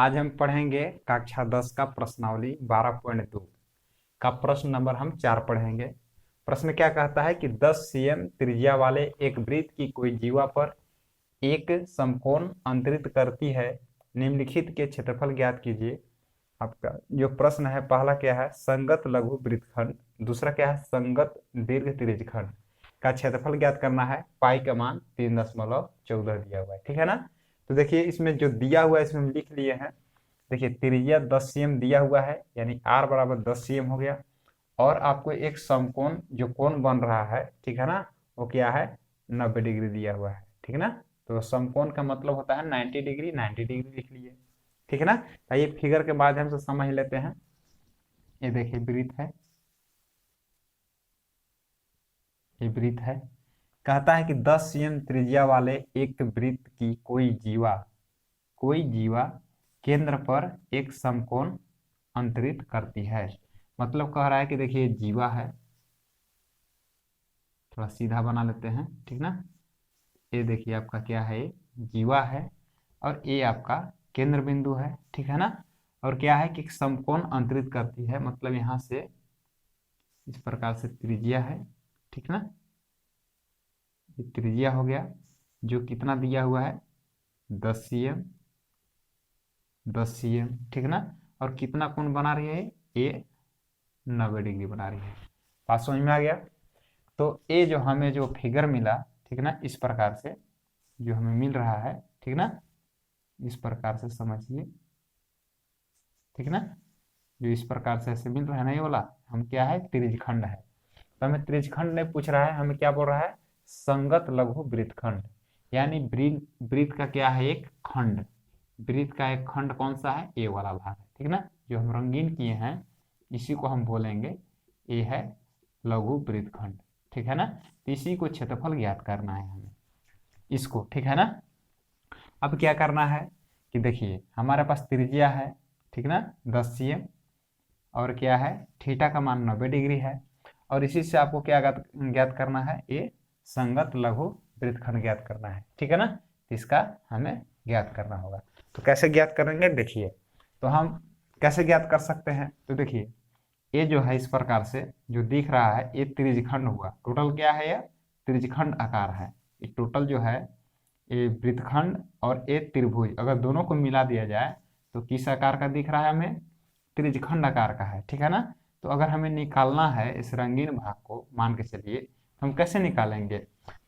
आज हम पढ़ेंगे कक्षा 10 का प्रश्नावली 12.2 का प्रश्न नंबर हम 4 पढ़ेंगे। प्रश्न क्या कहता है कि 10 cm त्रिज्या वाले एक वृत्त की कोई जीवा पर एक समकोण अंतरित करती है, निम्नलिखित के क्षेत्रफल ज्ञात कीजिए। आपका जो प्रश्न है पहला क्या है, संगत लघु वृत्तखंड, दूसरा क्या है, संगत दीर्घ त्रिज्यखंड का क्षेत्रफल ज्ञात करना है। पाई का मान 3.14 दिया हुआ है, ठीक है ना। तो देखिए इसमें जो दिया हुआ है इसमें हम लिख लिए हैं। देखिए त्रिज्या 10 cm दिया हुआ है, यानी r बराबर 10 cm हो गया। और आपको एक समकोण जो कोण बन रहा है, ठीक है ना, वो क्या है, 90 डिग्री दिया हुआ है, ठीक है ना। तो समकोण का मतलब होता है 90 डिग्री, 90 डिग्री लिख लिए, ठीक है ना। आइए फिगर के माध्यम से समझ लेते हैं। ये देखिए वृत्त है, ये वृत्त है। कहता है कि 10 cm त्रिज्या वाले एक वृत्त की कोई जीवा केंद्र पर एक समकोण अंतरित करती है। मतलब कह रहा है कि देखिए जीवा है, थोड़ा सीधा बना लेते हैं, ठीक ना। ये देखिए आपका क्या है, ये जीवा है और ये आपका केंद्र बिंदु है, ठीक है ना। और क्या है कि समकोण अंतरित करती है, मतलब यहाँ से इस प्रकार से त्रिज्या है, ठीक ना। ये त्रिज्या हो गया जो कितना दिया हुआ है, 10 cm, 10 cm, ठीक ना। और कितना कोण बना रही है, ये 90 डिग्री बना रही है। बात समझ में आ गया। तो ये जो हमें जो फिगर मिला, ठीक ना, इस प्रकार से जो हमें मिल रहा है, ठीक ना, इस प्रकार से समझिए, ठीक ना। जो इस प्रकार से ऐसे मिल रहा है ना, ये वाला हम क्या है, त्रिज्यखंड है। तो हमें त्रिज्यखंड नहीं पूछ रहा है, हमें क्या बोल रहा है, संगत लघु वृत्तखंड। यानी वृत्त का क्या है, एक खंड। वृत्त का एक खंड कौन सा है, ए वाला भाग है, ठीक ना। जो हम रंगीन किए हैं इसी को हम बोलेंगे ए है लघु वृत्तखंड, ठीक है ना। तो इसी को क्षेत्रफल ज्ञात करना है हमें, इसको, ठीक है ना। अब क्या करना है कि देखिए हमारे पास त्रिज्या है, ठीक ना, 10 cm, और क्या है, थीटा का मान 90 डिग्री है। और इसी से आपको क्या ज्ञात करना है, ये संगत लघु वृत्तखंड ज्ञात करना है, ठीक है ना। तो इसका हमें ज्ञात करना होगा। तो कैसे ज्ञात करेंगे, देखिए तो हम कैसे ज्ञात कर सकते हैं। तो देखिए ये जो है इस प्रकार से जो दिख रहा है, ये त्रिज्यखंड हुआ। टोटल क्या है, यह त्रिज्यखंड आकार है। ये टोटल जो है ये वृत्तखंड और ये त्रिभुज, अगर दोनों को मिला दिया जाए तो किस आकार का दिख रहा है, हमें त्रिज्यखंड आकार का है, ठीक है ना। तो अगर हमें निकालना है इस रंगीन भाग को, मान के चलिए, तो हम कैसे निकालेंगे।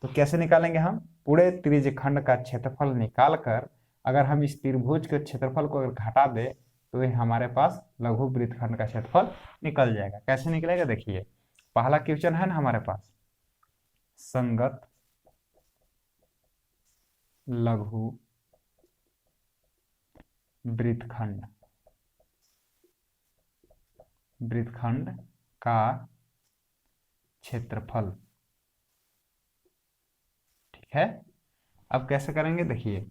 तो कैसे निकालेंगे, हम पूरे त्रिज्यखंड का क्षेत्रफल निकाल कर अगर हम इस त्रिभुज के क्षेत्रफल को अगर घटा दे तो ये हमारे पास लघु वृत्तखंड का क्षेत्रफल निकल जाएगा। कैसे निकलेगा, देखिए पहला क्वेश्चन है ना हमारे पास, संगत लघु वृत्तखंड, वृत्तखंड का क्षेत्रफल, ठीक है। अब कैसे करेंगे, देखिए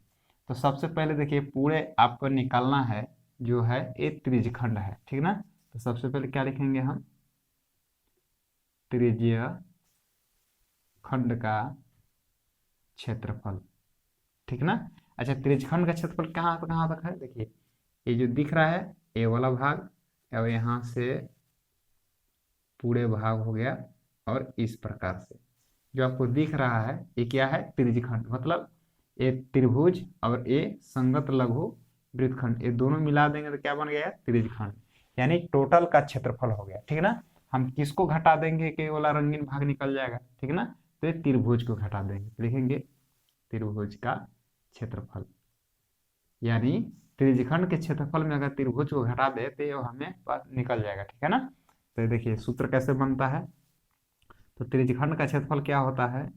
तो सबसे पहले देखिए पूरे आपको निकालना है, जो है ये त्रिज्यखंड है, ठीक ना। तो सबसे पहले क्या लिखेंगे हम, त्रिज्य खंड का क्षेत्रफल, ठीक ना। अच्छा त्रिज्यखंड का क्षेत्रफल कहाँ तक है, देखिए ये जो दिख रहा है ये वाला भाग, और यहाँ से पूरे भाग हो गया, और इस प्रकार से जो आपको दिख रहा है ये क्या है, त्रिज्यखंड। मतलब ये त्रिभुज और ये संगत लघु वृत्तखंड, ये दोनों मिला देंगे तो क्या बन गया, त्रिज्यखंड। यानी टोटल का क्षेत्रफल हो गया, ठीक है ना। हम किसको घटा देंगे कि वाला रंगीन भाग निकल जाएगा, ठीक है ना। तो ये त्रिभुज को घटा देंगे, लिखेंगे त्रिभुज का क्षेत्रफल। यानी त्रिज्यखंड के क्षेत्रफल में अगर त्रिभुज को घटा दे तो ये हमें निकल जाएगा, ठीक है ना। तो देखिए सूत्र कैसे बनता है। तो त्रिज्यखंड का क्षेत्रफल क्या होता है,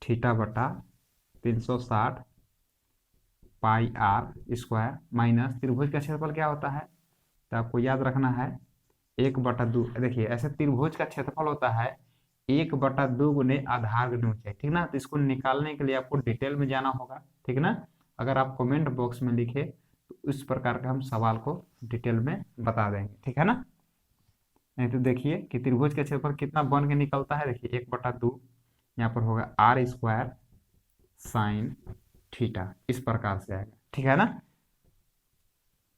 थीटा बटा 360 पाई आर स्क्वायर माइनस त्रिभुज का क्षेत्रफल क्या होता है, तो आपको याद रखना है 1/2। देखिए ऐसे त्रिभुज का क्षेत्रफल होता है 1/2 गुने आधार गुने ऊंचाई, ठीक ना। तो इसको निकालने के लिए आपको डिटेल में जाना होगा, ठीक ना। अगर आप कमेंट बॉक्स में लिखे तो इस प्रकार का हम सवाल को डिटेल में बता देंगे, ठीक है ना। नहीं तो देखिए कि त्रिभुज का क्षेत्रफल कितना बन के निकलता है, देखिए 1/2 यहाँ पर होगा आर स्क्वायर साइन थीटा, इस प्रकार से आएगा, ठीक है ना।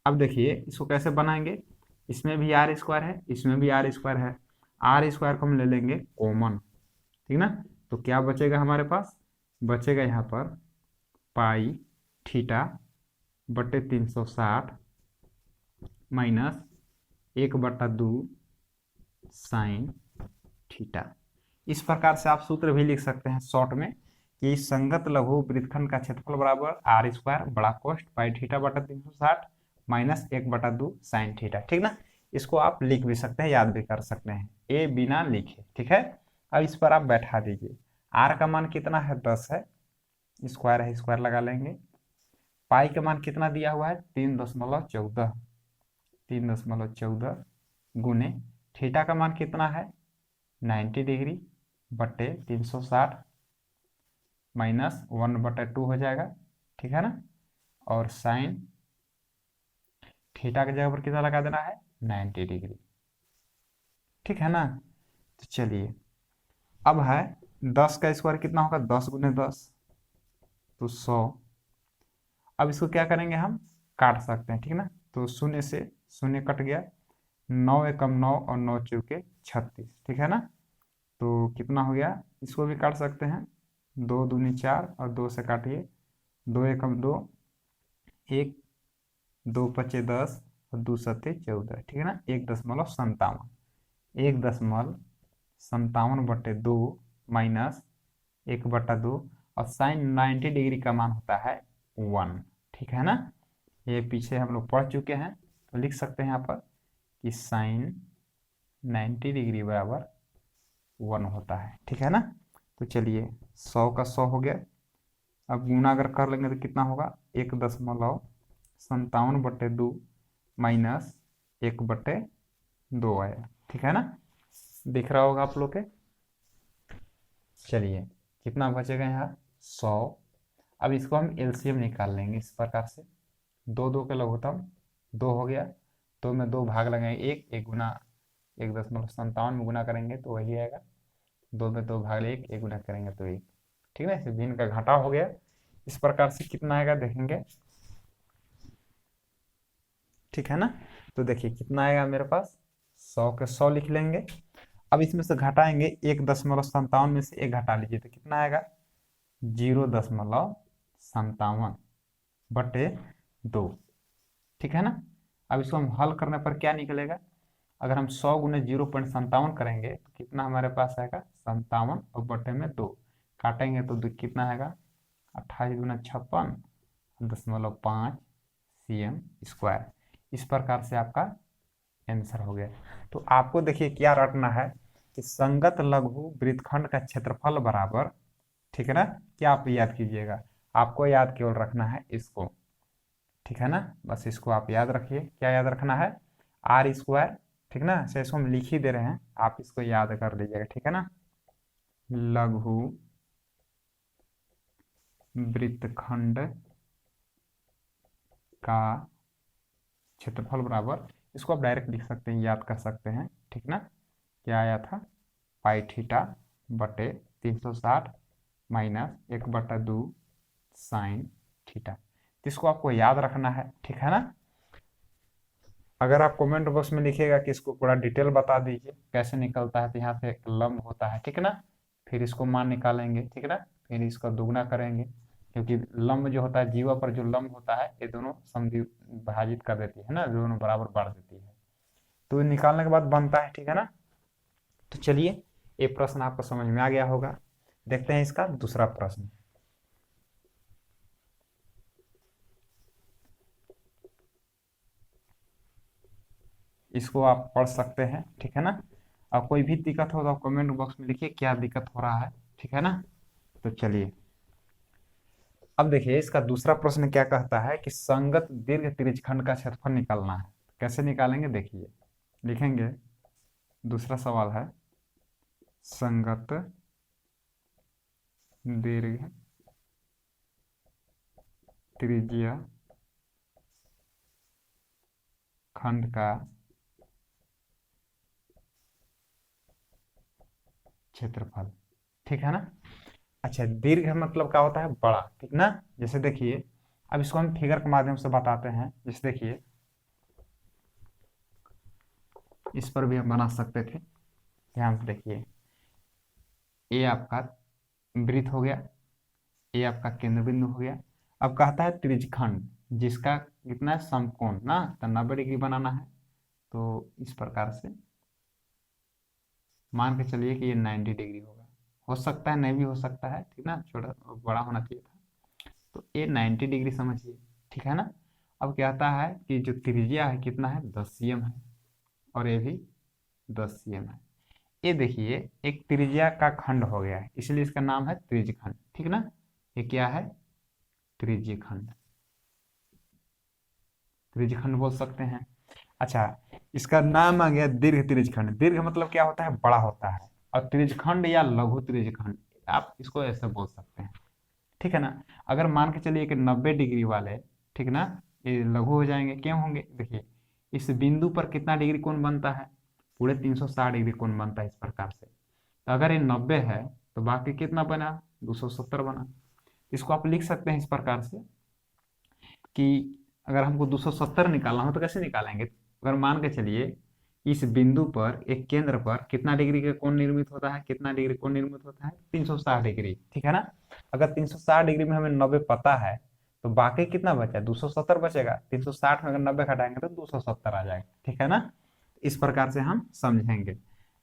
अब देखिए इसको कैसे बनाएंगे, इसमें भी आर स्क्वायर है, इसमें भी आर स्क्वायर है, आर स्क्वायर को हम ले लेंगे कॉमन, ठीक ना। तो क्या बचेगा हमारे पास, बचेगा यहाँ पर पाई थीटा बटे 360 माइनस 1/2 साइन थीटा। इस प्रकार से आप सूत्र भी लिख सकते हैं शॉर्ट में कि संगत लघु वृत्तखंड का क्षेत्रफल बराबर आर स्क्वायर बड़ा कोष्ठ पाई थीटा बटा 360 माइनस 1/2 साइन थीटा, ठीक ना। इसको आप लिख भी सकते हैं, याद भी कर सकते हैं, ए बिना लिखे, ठीक है। अब इस पर आप बैठा दीजिए, आर का मान कितना है 10 है, स्क्वायर है स्क्वायर लगा लेंगे, पाई का मान कितना दिया हुआ है 3.14, 3.14 गुने थीटा का मान कितना है 90 डिग्री बटे 360 माइनस 1/2 हो जाएगा, ठीक है ना। और साइन थीटा की जगह पर कितना लगा देना है 90 डिग्री, ठीक है ना। तो चलिए अब है 10 का स्क्वायर कितना होगा 10 गुने 10 तो 100। अब इसको क्या करेंगे हम काट सकते हैं, ठीक ना। तो शून्य से शून्य कट गया, 9 एकम 9 और 9 चौके 36, ठीक है ना। तो कितना हो गया, इसको भी काट सकते हैं, 2 दूनी 4 और 2 से काटिए, 2 एकम 2, 1 2 पचे 10 और 2 सत्ते 14, ठीक है ना। 1.57, 1.57/2 माइनस 1/2 और साइन 90 डिग्री का मान होता है 1, ठीक है ना। ये पीछे हम लोग पढ़ चुके हैं, तो लिख सकते हैं यहाँ पर कि साइन 90 डिग्री बराबर 1 होता है, ठीक है ना। तो चलिए 100 का 100 हो गया, अब गुणा अगर कर लेंगे तो कितना होगा 1.57/2 माइनस 1/2 आया, ठीक है ना। दिख रहा होगा आप लोग के। चलिए कितना बचेगा यहाँ 100। अब इसको हम एलसीएम निकाल लेंगे इस प्रकार से, 2 2 के लघुत्तम 2 हो गया, 2 में 2 भाग लगाएंगे 1, 1 गुना 1.57 में गुना करेंगे तो वही आएगा, 2 में 2 भाग 1, 1 गुना करेंगे तो 1, ठीक है ना। इसे भिन्न का घटाव हो गया, इस प्रकार से कितना आएगा देखेंगे, ठीक है ना। तो देखिए कितना आएगा मेरे पास 100 के 100 लिख लेंगे। अब इसमें से घटाएंगे 1.57 में से 1 घटा लीजिए तो कितना आएगा 0.57 बटे 2, ठीक है ना। अब इसको हम हल करने पर क्या निकलेगा, अगर हम 100 गुने 0.57 करेंगे तो कितना हमारे पास आएगा 57 और बटे में 2 काटेंगे तो कितना आएगा 28 गुना 56.5 cm स्क्वायर। इस प्रकार से आपका आंसर हो गया। तो आपको देखिए क्या रटना है कि संगत लघु वृत्तखंड का क्षेत्रफल बराबर, ठीक है ना। क्या आप याद कीजिएगा, आपको याद केवल रखना है इसको, ठीक है ना। बस इसको आप याद रखिए, क्या याद रखना है आर स्क्वायर, ठीक ना। से इसको हम लिख ही दे रहे हैं, आप इसको याद कर लीजिएगा, ठीक है ना। लघु वृत्तखंड का क्षेत्रफल बराबर, इसको आप डायरेक्ट लिख सकते हैं, याद कर सकते हैं, ठीक ना। क्या आया था पाई थीटा बटे 360 माइनस 1/2 साइन थीटा। तो इसको आपको याद रखना है, ठीक है ना। अगर आप कमेंट बॉक्स में लिखिएगा कि इसको पूरा डिटेल बता दीजिए कैसे निकलता है, तो यहाँ से एक लंब होता है, ठीक है ना। फिर इसको मान निकालेंगे, ठीक है ना, फिर इसका दुगना करेंगे, क्योंकि लंब जो होता है जीवा पर जो लंब होता है ये दोनों विभाजित कर देती है ना, दोनों बराबर बढ़ देती है, तो निकालने के बाद बनता है, ठीक है ना। तो चलिए ये प्रश्न आपको समझ में आ गया होगा, देखते हैं इसका दूसरा प्रश्न। इसको आप पढ़ सकते हैं, ठीक है ना। और कोई भी दिक्कत हो तो आप कमेंट बॉक्स में लिखिए क्या दिक्कत हो रहा है, ठीक है ना। तो चलिए अब देखिए इसका दूसरा प्रश्न क्या कहता है कि संगत दीर्घ त्रिज्यखंड का क्षेत्रफल निकालना है। कैसे निकालेंगे देखिए, लिखेंगे दूसरा सवाल है संगत दीर्घ त्रिज्य खंड का क्षेत्रफल, ठीक है ना। अच्छा दीर्घ मतलब क्या होता है बड़ा, ठीक ना। जैसे देखिए अब इसको हम फिगर के माध्यम से बताते हैं, जैसे देखिए इस पर भी हम बना सकते थे। ध्यान से देखिए, ए आपका वृत्त हो गया, ये आपका केंद्र बिंदु हो गया। अब कहता है त्रिज्यखंड, जिसका कितना है, समकोण ना, तो 90 डिग्री बनाना है। तो इस प्रकार से मान के चलिए कि ये 90 डिग्री होगा, हो सकता है नहीं भी हो सकता है, ठीक ना, छोटा बड़ा होना चाहिए था। तो ये 90 डिग्री समझिए, ठीक है ना। अब कहता है कि जो त्रिज्या है कितना है, 10 cm है, और ये भी 10 cm है। ये देखिए एक त्रिज्या का खंड हो गया है, इसलिए इसका नाम है त्रिज्यखंड, ठीक ना। ये क्या है, त्रिज्यखंड, त्रिज्यखंड बोल सकते हैं। अच्छा, इसका नाम आ गया दीर्घ त्रिज्यखंड। दीर्घ मतलब क्या होता है, बड़ा होता है, और त्रिज्यखंड या लघु त्रिज्यखंड आप इसको ऐसे बोल सकते हैं, ठीक है ना। अगर मान के चलिए कि 90 डिग्री वाले, ठीक ना, ये लघु हो जाएंगे, क्यों होंगे, देखिए इस बिंदु पर कितना डिग्री कोण बनता है, पूरे 360 डिग्री कोण बनता है इस प्रकार से। तो अगर ये 90 है तो बाकी कितना बना, 270 बना। इसको आप लिख सकते हैं इस प्रकार से कि अगर हमको 270 निकालना हो तो कैसे निकालेंगे। अगर मान के चलिए इस बिंदु पर एक केंद्र पर कितना डिग्री का कोण निर्मित होता है, कितना डिग्री कोण निर्मित होता है, 360 डिग्री, ठीक है ना। अगर 360 डिग्री में हमें 90 पता है, तो बाकी कितना बचा, 270 बचेगा। 360 में अगर 90 घटाएंगे तो 270 आ जाएगा, ठीक है ना। इस प्रकार से हम समझेंगे।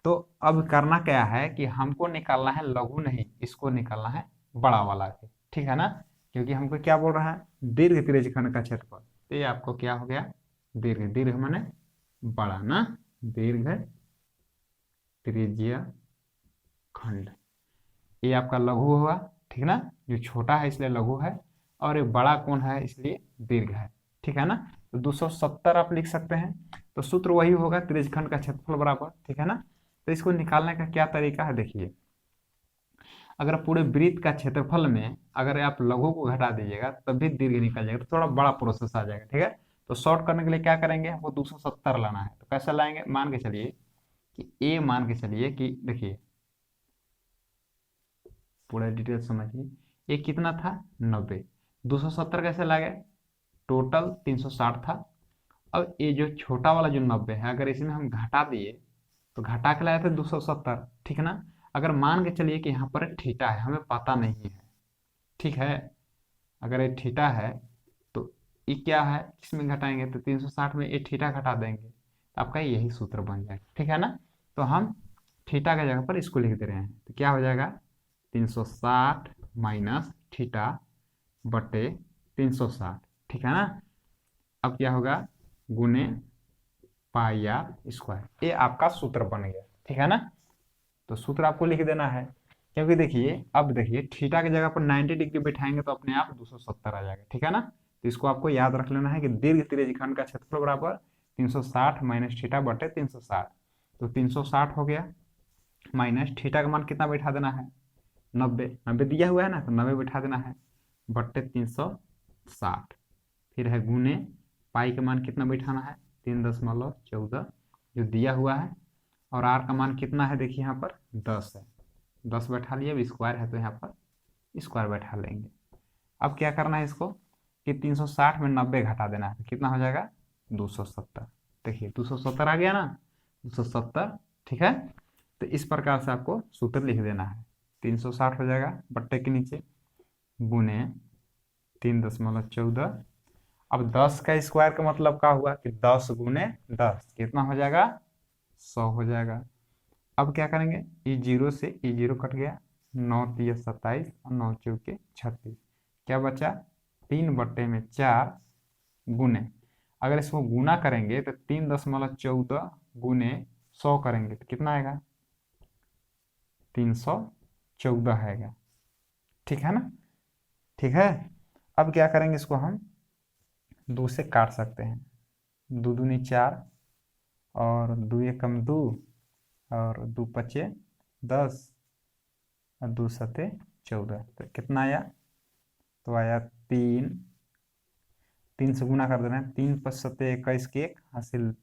तो अब करना क्या है कि हमको निकालना है लघु नहीं, इसको निकालना है बड़ा वाला के, ठीक है ना। क्योंकि हमको क्या बोल रहा है, दीर्घ त्रिज्यखंड का क्षेत्रफल। तो ये आपको क्या हो गया, दीर्घ, दीर्घ माने बड़ा ना, दीर्घ त्रिज्य खंड। ये आपका लघु हुआ, ठीक ना, जो छोटा है इसलिए लघु है, और ये बड़ा कौन है इसलिए दीर्घ है, ठीक है ना। तो 270 आप लिख सकते हैं। तो सूत्र वही होगा, त्रिज्यखंड का क्षेत्रफल बराबर, ठीक है ना। तो इसको निकालने का क्या तरीका है, देखिए अगर पूरे वृत्त का क्षेत्रफल में अगर आप लघु को घटा दीजिएगा तब भी दीर्घ निकल जाएगा, तो थोड़ा बड़ा प्रोसेस आ जाएगा, ठीक है। तो शॉर्ट करने के लिए क्या करेंगे, वो 270 लाना है। तो कैसे लाएंगे, मान के चलिए कि ए, मान के चलिए कि देखिए पूरा डिटेल समझिए, ये कितना था, 90, 270 कैसे लागे, टोटल 360 था। अब ये जो छोटा वाला जो 90 है, अगर इसमें हम घटा दिए तो घटा के लाए थे 270, ठीक है ना। अगर मान के चलिए कि यहाँ पर थीटा है, हमें पता नहीं है, ठीक है। अगर ये थीटा है तो ये क्या है, किसमें घटाएंगे, तो 360 में ये थीटा घटा देंगे, तो आपका यही सूत्र बन जाएगा, ठीक है ना। तो हम थीटा की जगह पर इसको लिख दे रहे हैं, तो क्या हो जाएगा, 360 माइनस थीटा बटे 360, ठीक है ना। अब क्या होगा, गुने पाई आर स्क्वायर, ये आपका सूत्र बन गया, ठीक है ना। तो सूत्र आपको लिख देना है, क्योंकि देखिए अब देखिए थीटा की जगह पर 90 डिग्री बैठाएंगे तो अपने आप 270 आ जाएगा, ठीक है ना। तो इसको आपको याद रख लेना है कि दीर्घ त्रिज्यखंड का क्षेत्रफल बराबर 360 माइनस थीटा बटे 360। तो 360 हो गया, माइनस थीटा का मान कितना बैठा देना है, 90, 90 दिया हुआ है ना, तो 90 बैठा देना है, बट्टे 360, फिर है गुने पाई का मान कितना बैठाना है, 3.14 जो दिया हुआ है, और आर का मान कितना है, देखिए यहाँ पर 10 है, 10 बैठा लिया, अब स्क्वायर है तो यहाँ पर स्क्वायर बैठा लेंगे। अब क्या करना है इसको कि 360 में 90 घटा देना है, तो कितना हो जाएगा, 270। देखिए 270 आ गया ना, 270, ठीक है। तो इस प्रकार से आपको सूत्र लिख देना है, 360 हो जाएगा बट्टे के नीचे गुने 3.14। अब 10 का स्क्वायर का मतलब क्या हुआ कि 10 गुने 10 कितना हो जाएगा, 100 हो जाएगा। अब क्या करेंगे, ई जीरो से ई जीरो कट गया, 9 तिया 27 और 9 चौके 36, क्या बचा, 3/4 गुने, अगर इसको गुना करेंगे तो 3.14 गुने 100 करेंगे तो कितना आएगा, 314 आएगा, ठीक है ना। ठीक है, अब क्या करेंगे, इसको हम 2 से काट सकते हैं, 2 दूनी 4 और 2 एकम 2 और 2 पचे 10 और 2 सते 14, तो कितना आया, तो आया 3 से गुना कर देना है, 3 5 सते 21 के 1 हासिल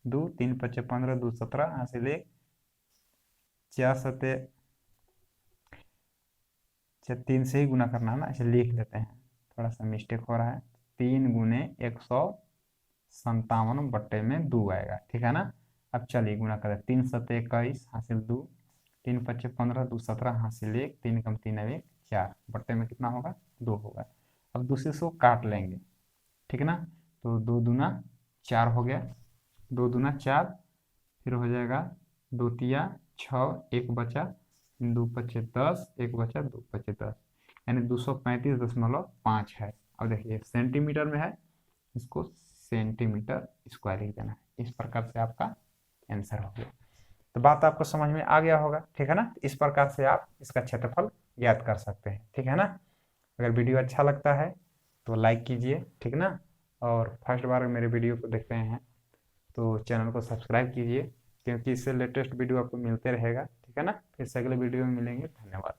2, 3 पचे 15 2 17 हासिल 1, 4 सते 3 से ही गुना करना है ना, इसे लिख लेते हैं, थोड़ा सा मिस्टेक हो रहा है, 3 गुने 157 बट्टे में 2 आएगा, ठीक है ना। अब चलिए गुणा करें, 3 7 21 हासिल 2, 3 5 15, 2 17 हासिल 1, 3 कम 3 अब 1 4, बट्टे में कितना होगा 2 होगा। अब दूसरे से वो काट लेंगे, ठीक है ना। तो 2 दूना 4 हो गया, 2 दूना 4, फिर हो जाएगा 2 तिया 6, 1 बचा, 2 पचे 10, 1 बचा 2 पचे 10, यानी 235.5 है। अब देखिए सेंटीमीटर में है, इसको सेंटीमीटर स्क्वायर लिख देना है। इस प्रकार से आपका आंसर हो गया। तो बात आपको समझ में आ गया होगा, ठीक है ना। इस प्रकार से आप इसका क्षेत्रफल ज्ञात कर सकते हैं, ठीक है ना। अगर वीडियो अच्छा लगता है तो लाइक कीजिए, ठीक ना। और फर्स्ट बार मेरे वीडियो को देख रहे हैं तो चैनल को सब्सक्राइब कीजिए, क्योंकि इससे लेटेस्ट वीडियो आपको मिलते रहेगा, ठीक है ना। फिर से अगले वीडियो में मिलेंगे, धन्यवाद।